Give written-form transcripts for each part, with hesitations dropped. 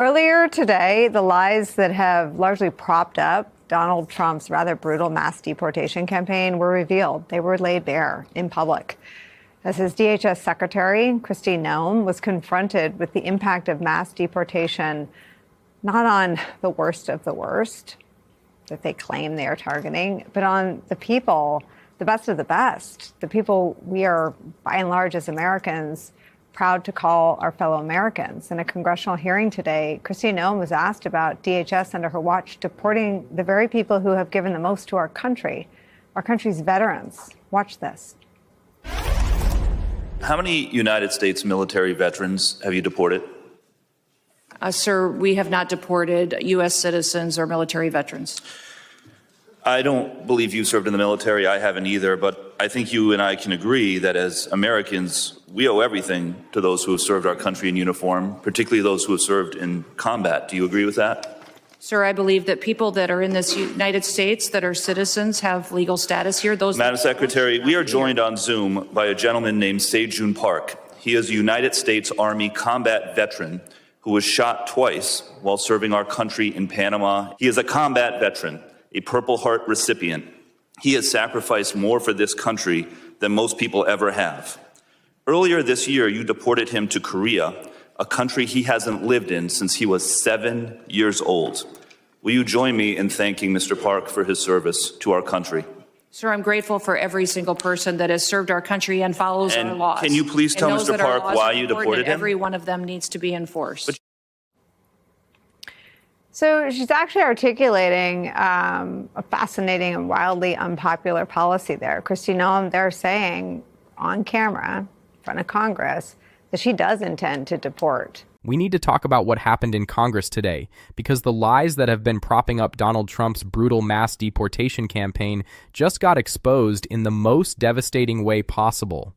Earlier today, the lies that have largely propped up Donald Trump's rather brutal mass deportation campaign were revealed. They were laid bare in public. As his DHS Secretary Kristi Noem was confronted with the impact of mass deportation, not on the worst of the worst that they claim they are targeting, but on the people, the best of the best, the people we are, by and large, as Americans, proud to call our fellow Americans. In a congressional hearing today, Kristi Noem was asked about DHS under her watch deporting the very people who have given the most to our country's veterans. Watch this. How many United States military veterans have you deported? Sir, we have not deported U.S. citizens or military veterans. I don't believe you served in the military. I haven't either, but I think you and I can agree that as Americans, we owe everything to those who have served our country in uniform, particularly those who have served in combat. Do you agree with that? Sir, I believe that people that are in this United States that are citizens have legal status here. Madam Secretary, we are joined on Zoom by a gentleman named Sejun Park. He is a United States Army combat veteran who was shot twice while serving our country in Panama. He is a combat veteran, a Purple Heart recipient. He has sacrificed more for this country than most people ever have. Earlier this year, you deported him to Korea, a country he hasn't lived in since he was 7 years old. Will you join me in thanking Mr. Park for his service to our country? Sir, I'm grateful for every single person that has served our country and follows our laws. Can you please tell Mr. Park why you deported him? Every one of them needs to be enforced. So she's actually articulating a fascinating and wildly unpopular policy there. Kristi Noem, they're saying on camera in front of Congress that she does intend to deport. We need to talk about what happened in Congress today, because the lies that have been propping up Donald Trump's brutal mass deportation campaign just got exposed in the most devastating way possible.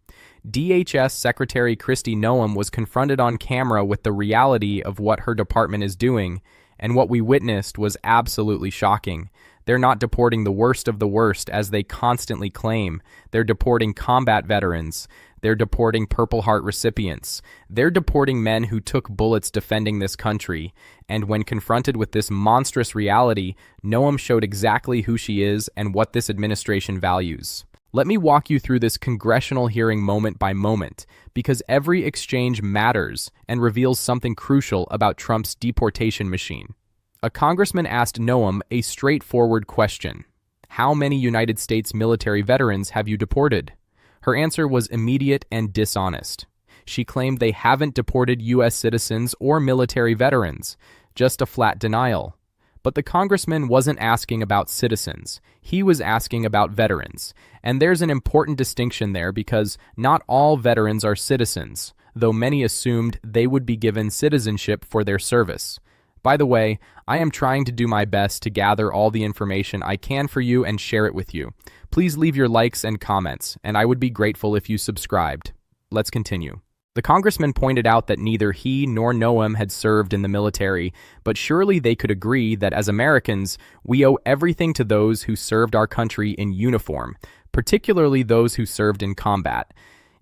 DHS Secretary Kristi Noem was confronted on camera with the reality of what her department is doing, and what we witnessed was absolutely shocking. They're not deporting the worst of the worst, as they constantly claim. They're deporting combat veterans. They're deporting Purple Heart recipients. They're deporting men who took bullets defending this country. And when confronted with this monstrous reality, Noem showed exactly who she is and what this administration values. Let me walk you through this congressional hearing moment by moment, because every exchange matters and reveals something crucial about Trump's deportation machine. A congressman asked Noem a straightforward question. How many United States military veterans have you deported? Her answer was immediate and dishonest. She claimed they haven't deported U.S. citizens or military veterans, just a flat denial. But the congressman wasn't asking about citizens. He was asking about veterans. And there's an important distinction there, because not all veterans are citizens, though many assumed they would be given citizenship for their service. By the way, I am trying to do my best to gather all the information I can for you and share it with you. Please leave your likes and comments, and I would be grateful if you subscribed. Let's continue. The congressman pointed out that neither he nor Noem had served in the military, but surely they could agree that as Americans, we owe everything to those who served our country in uniform, particularly those who served in combat.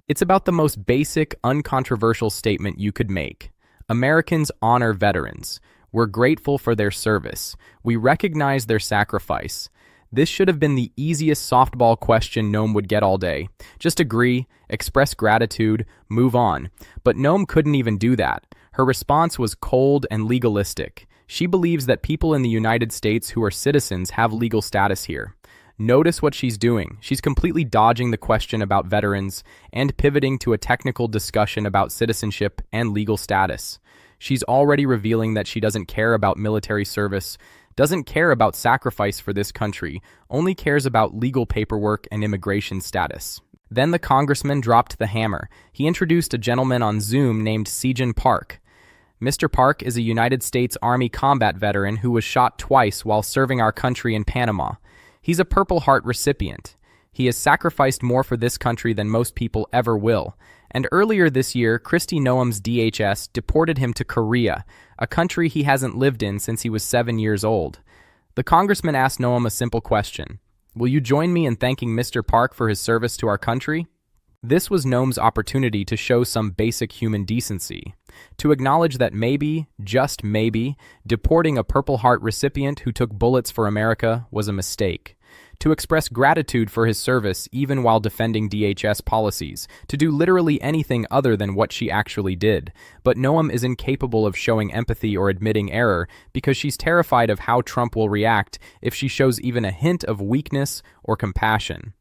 It's about the most basic, uncontroversial statement you could make. Americans honor veterans. We're grateful for their service. We recognize their sacrifice. This should have been the easiest softball question Noem would get all day. Just agree, express gratitude, move on. But Noem couldn't even do that. Her response was cold and legalistic. She believes that people in the United States who are citizens have legal status here. Notice what she's doing. She's completely dodging the question about veterans and pivoting to a technical discussion about citizenship and legal status. She's already revealing that she doesn't care about military service, doesn't care about sacrifice for this country, only cares about legal paperwork and immigration status. Then the congressman dropped the hammer. He introduced a gentleman on Zoom named Sejun Park. Mr. Park is a United States Army combat veteran who was shot twice while serving our country in Panama. He's a Purple Heart recipient. He has sacrificed more for this country than most people ever will. And earlier this year, Kristi Noem's DHS deported him to Korea, a country he hasn't lived in since he was 7 years old. The congressman asked Noem a simple question. Will you join me in thanking Mr. Park for his service to our country? This was Noem's opportunity to show some basic human decency, to acknowledge that maybe, just maybe, deporting a Purple Heart recipient who took bullets for America was a mistake, to express gratitude for his service even while defending DHS policies, to do literally anything other than what she actually did. But Noem is incapable of showing empathy or admitting error because she's terrified of how Trump will react if she shows even a hint of weakness or compassion.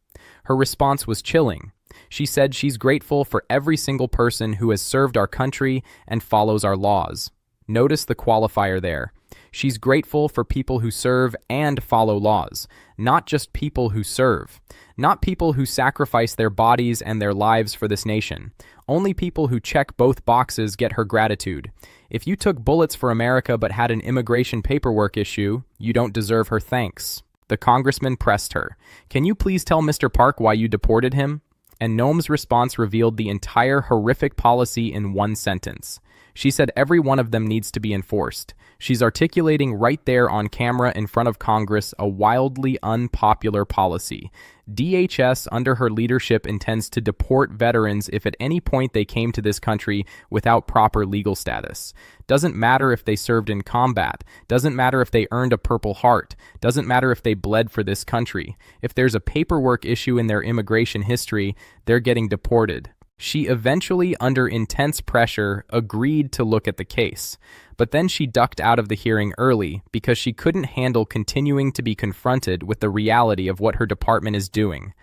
Her response was chilling. She said she's grateful for every single person who has served our country and follows our laws. Notice the qualifier there. She's grateful for people who serve and follow laws, not just people who serve, not people who sacrifice their bodies and their lives for this nation. Only people who check both boxes get her gratitude. If you took bullets for America but had an immigration paperwork issue, you don't deserve her thanks. The congressman pressed her. Can you please tell Mr. Park why you deported him? And Noem's response revealed the entire horrific policy in one sentence. She said every one of them needs to be enforced. She's articulating right there on camera in front of Congress a wildly unpopular policy. DHS, under her leadership, intends to deport veterans if at any point they came to this country without proper legal status. Doesn't matter if they served in combat. Doesn't matter if they earned a Purple Heart. Doesn't matter if they bled for this country. If there's a paperwork issue in their immigration history, they're getting deported. She eventually, under intense pressure, agreed to look at the case. But then she ducked out of the hearing early because she couldn't handle continuing to be confronted with the reality of what her department is doing.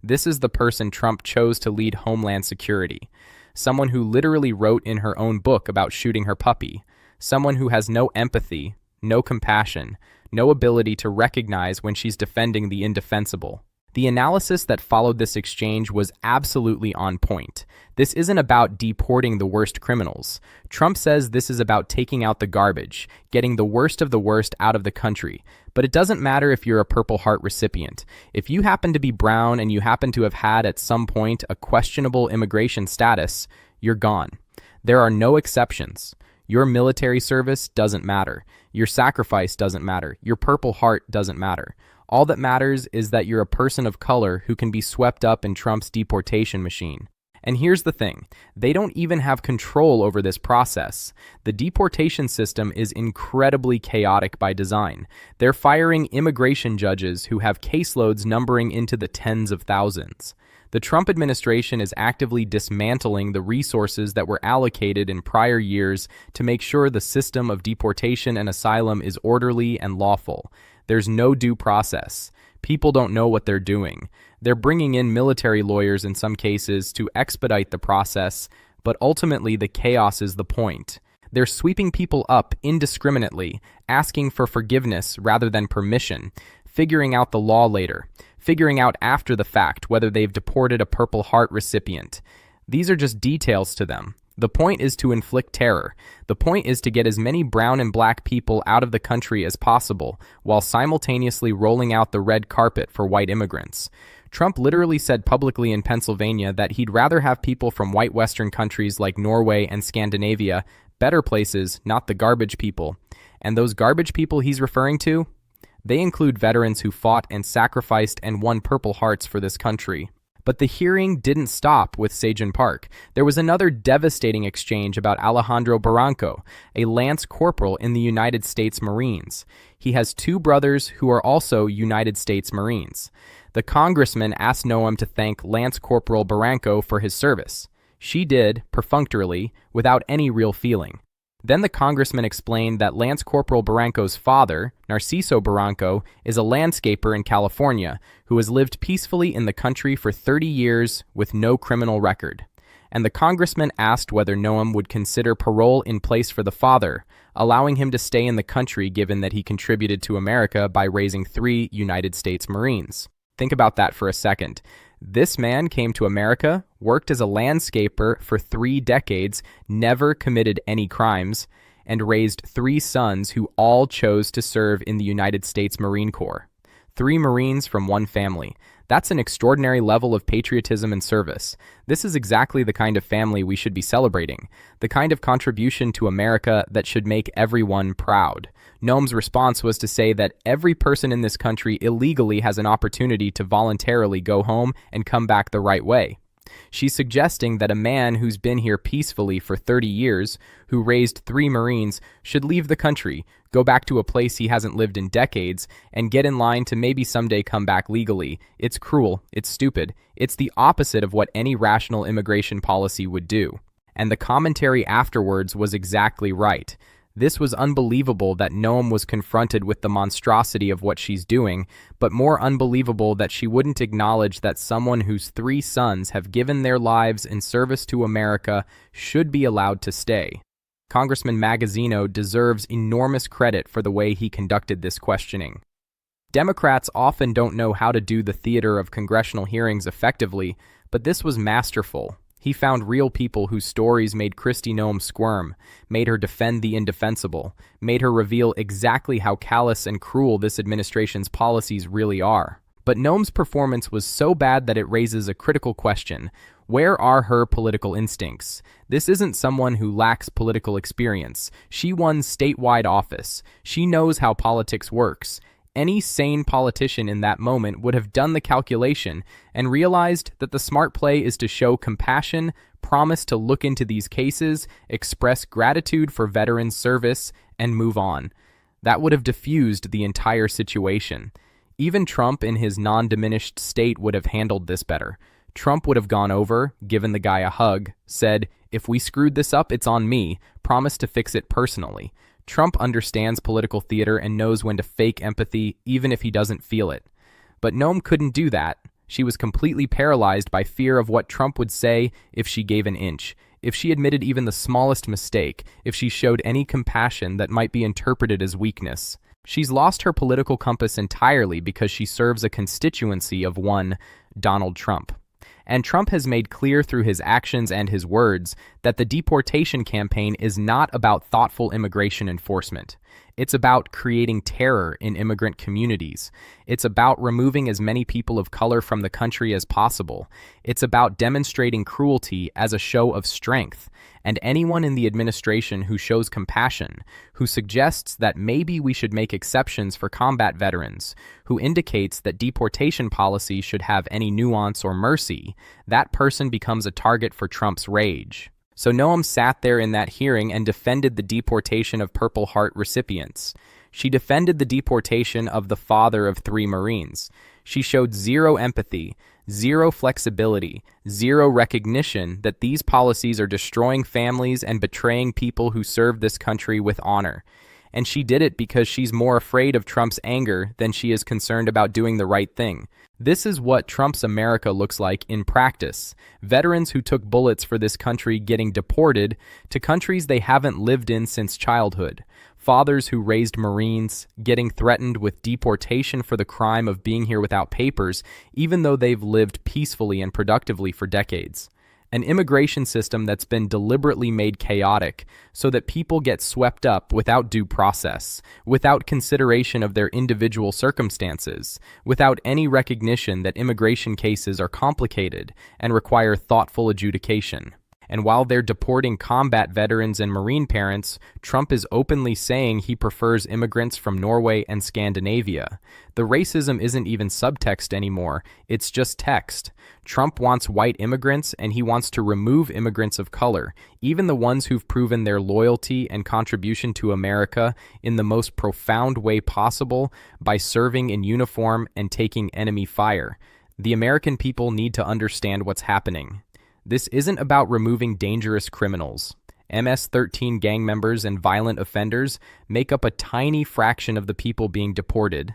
This is the person Trump chose to lead Homeland Security. Someone who literally wrote in her own book about shooting her puppy. Someone who has no empathy, no compassion, no ability to recognize when she's defending the indefensible. The analysis that followed this exchange was absolutely on point. This isn't about deporting the worst criminals. Trump says this is about taking out the garbage, getting the worst of the worst out of the country. But it doesn't matter if you're a Purple Heart recipient. If you happen to be brown and you happen to have had at some point a questionable immigration status, you're gone. There are no exceptions. Your military service doesn't matter. Your sacrifice doesn't matter. Your Purple Heart doesn't matter. All that matters is that you're a person of color who can be swept up in Trump's deportation machine. And here's the thing, they don't even have control over this process. The deportation system is incredibly chaotic by design. They're firing immigration judges who have caseloads numbering into the tens of thousands. The Trump administration is actively dismantling the resources that were allocated in prior years to make sure the system of deportation and asylum is orderly and lawful. There's no due process. People don't know what they're doing. They're bringing in military lawyers in some cases to expedite the process, but ultimately the chaos is the point. They're sweeping people up indiscriminately, asking for forgiveness rather than permission, figuring out the law later, figuring out after the fact whether they've deported a Purple Heart recipient. These are just details to them. The point is to inflict terror. The point is to get as many brown and black people out of the country as possible, while simultaneously rolling out the red carpet for white immigrants. Trump literally said publicly in Pennsylvania that he'd rather have people from white Western countries like Norway and Scandinavia, better places, not the garbage people. And those garbage people he's referring to? They include veterans who fought and sacrificed and won Purple Hearts for this country. But the hearing didn't stop with Sejun Park. There was another devastating exchange about Alejandro Barranco, a lance corporal in the United States Marines. He has two brothers who are also United States Marines. The congressman asked Noem to thank Lance Corporal Barranco for his service. She did, perfunctorily, without any real feeling. Then the congressman explained that Lance Corporal Barranco's father, Narciso Barranco, is a landscaper in California who has lived peacefully in the country for 30 years with no criminal record. And the congressman asked whether Noem would consider parole in place for the father, allowing him to stay in the country given that he contributed to America by raising 3 United States Marines. Think about that for a second. This man came to America, worked as a landscaper for 3 decades, never committed any crimes, and raised 3 sons who all chose to serve in the United States Marine Corps. 3 Marines from 1 family. That's an extraordinary level of patriotism and service. This is exactly the kind of family we should be celebrating, the kind of contribution to America that should make everyone proud. Noem's response was to say that every person in this country illegally has an opportunity to voluntarily go home and come back the right way. She's suggesting that a man who's been here peacefully for 30 years, who raised 3 Marines, should leave the country, go back to a place he hasn't lived in decades, and get in line to maybe someday come back legally. It's cruel, it's stupid, it's the opposite of what any rational immigration policy would do. And the commentary afterwards was exactly right. This was unbelievable that Noem was confronted with the monstrosity of what she's doing, but more unbelievable that she wouldn't acknowledge that someone whose 3 sons have given their lives in service to America should be allowed to stay. Congressman Magazzino deserves enormous credit for the way he conducted this questioning. Democrats often don't know how to do the theater of congressional hearings effectively, but this was masterful. He found real people whose stories made Kristi Noem squirm, made her defend the indefensible, made her reveal exactly how callous and cruel this administration's policies really are. But Noem's performance was so bad that it raises a critical question. Where are her political instincts? This isn't someone who lacks political experience. She won statewide office. She knows how politics works. Any sane politician in that moment would have done the calculation and realized that the smart play is to show compassion, promise to look into these cases, express gratitude for veterans' service, and move on. That would have diffused the entire situation. Even Trump in his non-diminished state would have handled this better. Trump would have gone over, given the guy a hug, said, "If we screwed this up, it's on me," promised to fix it personally. Trump understands political theater and knows when to fake empathy, even if he doesn't feel it. But Noem couldn't do that. She was completely paralyzed by fear of what Trump would say if she gave an inch, if she admitted even the smallest mistake, if she showed any compassion that might be interpreted as weakness. She's lost her political compass entirely because she serves a constituency of one Donald Trump. And Trump has made clear through his actions and his words that the deportation campaign is not about thoughtful immigration enforcement. It's about creating terror in immigrant communities. It's about removing as many people of color from the country as possible. It's about demonstrating cruelty as a show of strength. And anyone in the administration who shows compassion, who suggests that maybe we should make exceptions for combat veterans, who indicates that deportation policy should have any nuance or mercy, that person becomes a target for Trump's rage. So Noem sat there in that hearing and defended the deportation of Purple Heart recipients. She defended the deportation of the father of 3 Marines. She showed zero empathy, zero flexibility, zero recognition that these policies are destroying families and betraying people who serve this country with honor. And she did it because she's more afraid of Trump's anger than she is concerned about doing the right thing. This is what Trump's America looks like in practice. Veterans who took bullets for this country getting deported to countries they haven't lived in since childhood. Fathers who raised Marines getting threatened with deportation for the crime of being here without papers, even though they've lived peacefully and productively for decades. An immigration system that's been deliberately made chaotic so that people get swept up without due process, without consideration of their individual circumstances, without any recognition that immigration cases are complicated and require thoughtful adjudication. And while they're deporting combat veterans and Marine parents, Trump is openly saying he prefers immigrants from Norway and Scandinavia. The racism isn't even subtext anymore, it's just text. Trump wants white immigrants, and he wants to remove immigrants of color, even the ones who've proven their loyalty and contribution to America in the most profound way possible by serving in uniform and taking enemy fire. The American people need to understand what's happening. This isn't about removing dangerous criminals. MS-13 gang members and violent offenders make up a tiny fraction of the people being deported.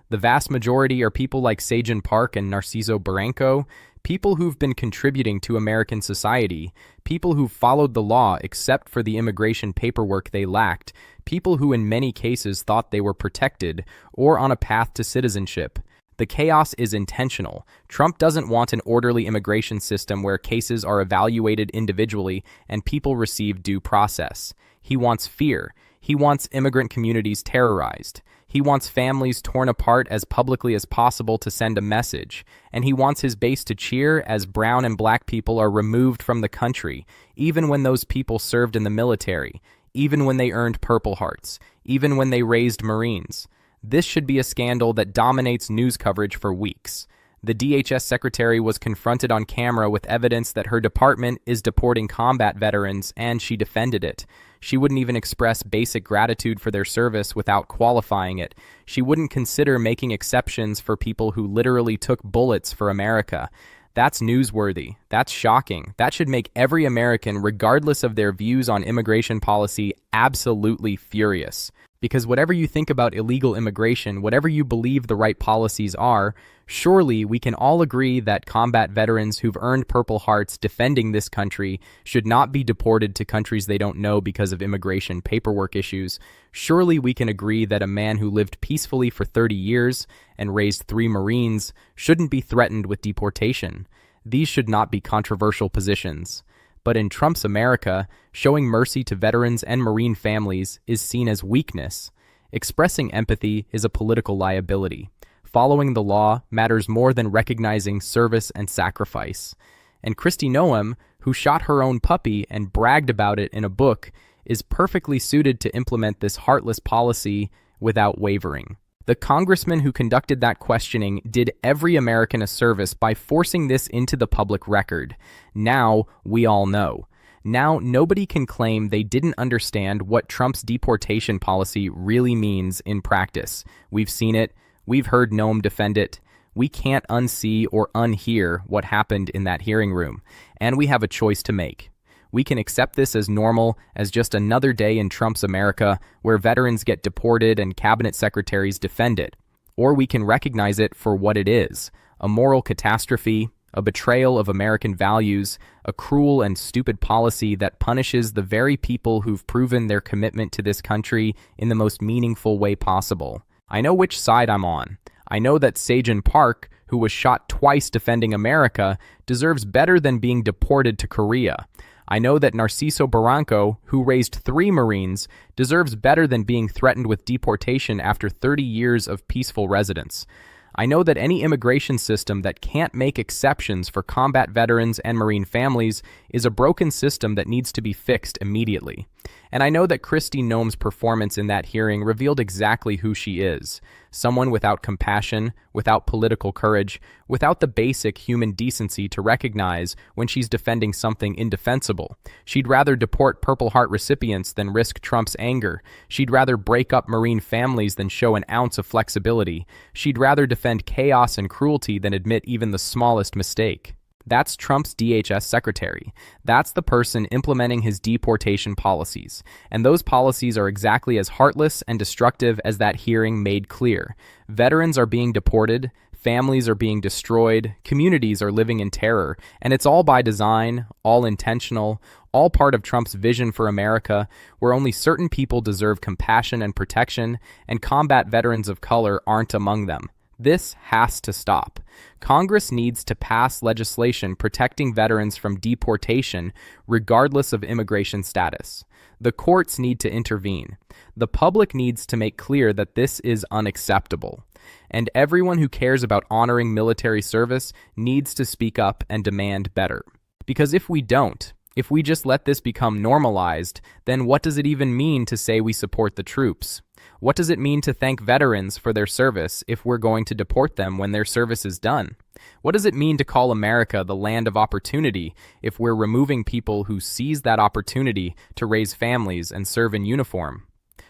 The vast majority are people like Sejun Park and Narciso Barranco, people who've been contributing to American society, people who've followed the law except for the immigration paperwork they lacked, people who in many cases thought they were protected or on a path to citizenship. The chaos is intentional. Trump doesn't want an orderly immigration system where cases are evaluated individually and people receive due process. He wants fear. He wants immigrant communities terrorized. He wants families torn apart as publicly as possible to send a message. And he wants his base to cheer as brown and black people are removed from the country, even when those people served in the military, even when they earned Purple Hearts, even when they raised Marines. This should be a scandal that dominates news coverage for weeks. The DHS Secretary was confronted on camera with evidence that her department is deporting combat veterans, and she defended it. She wouldn't even express basic gratitude for their service without qualifying it. She wouldn't consider making exceptions for people who literally took bullets for America. That's newsworthy. That's shocking. That should make every American, regardless of their views on immigration policy, absolutely furious. Because whatever you think about illegal immigration, whatever you believe the right policies are, surely we can all agree that combat veterans who've earned Purple Hearts defending this country should not be deported to countries they don't know because of immigration paperwork issues. Surely we can agree that a man who lived peacefully for 30 years and raised 3 Marines shouldn't be threatened with deportation. These should not be controversial positions. But in Trump's America, showing mercy to veterans and Marine families is seen as weakness. Expressing empathy is a political liability. Following the law matters more than recognizing service and sacrifice. And Kristi Noem, who shot her own puppy and bragged about it in a book, is perfectly suited to implement this heartless policy without wavering. The congressman who conducted that questioning did every American a service by forcing this into the public record. Now, we all know. Now, nobody can claim they didn't understand what Trump's deportation policy really means in practice. We've seen it. We've heard Noem defend it. We can't unsee or unhear what happened in that hearing room, and we have a choice to make. We can accept this as normal, as just another day in Trump's America where veterans get deported and cabinet secretaries defend it. Or we can recognize it for what it is, a moral catastrophe, a betrayal of American values, a cruel and stupid policy that punishes the very people who've proven their commitment to this country in the most meaningful way possible. I know which side I'm on. I know that Sejun Park, who was shot twice defending America, deserves better than being deported to Korea. I know that Narciso Barranco, who raised 3 Marines, deserves better than being threatened with deportation after 30 years of peaceful residence. I know that any immigration system that can't make exceptions for combat veterans and Marine families is a broken system that needs to be fixed immediately. And I know that Kristi Noem's performance in that hearing revealed exactly who she is. Someone without compassion, without political courage, without the basic human decency to recognize when she's defending something indefensible. She'd rather deport Purple Heart recipients than risk Trump's anger. She'd rather break up Marine families than show an ounce of flexibility. She'd rather defend chaos and cruelty than admit even the smallest mistake. That's Trump's DHS secretary. That's the person implementing his deportation policies. And those policies are exactly as heartless and destructive as that hearing made clear. Veterans are being deported, families are being destroyed, communities are living in terror, and it's all by design, all intentional, all part of Trump's vision for America, where only certain people deserve compassion and protection, and combat veterans of color aren't among them. This has to stop. Congress needs to pass legislation protecting veterans from deportation, regardless of immigration status. The courts need to intervene. The public needs to make clear that this is unacceptable. And everyone who cares about honoring military service needs to speak up and demand better. Because if we don't, if we just let this become normalized, then what does it even mean to say we support the troops? What does it mean to thank veterans for their service if we're going to deport them when their service is done? What does it mean to call America the land of opportunity if we're removing people who seize that opportunity to raise families and serve in uniform?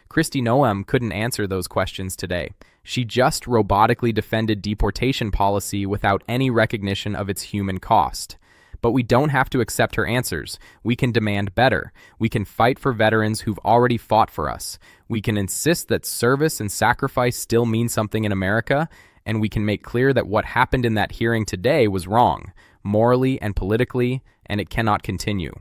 Kristi Noem couldn't answer those questions today. She just robotically defended deportation policy without any recognition of its human cost. But we don't have to accept her answers. We can demand better. We can fight for veterans who've already fought for us. We can insist that service and sacrifice still mean something in America, and we can make clear that what happened in that hearing today was wrong, morally and politically, and it cannot continue.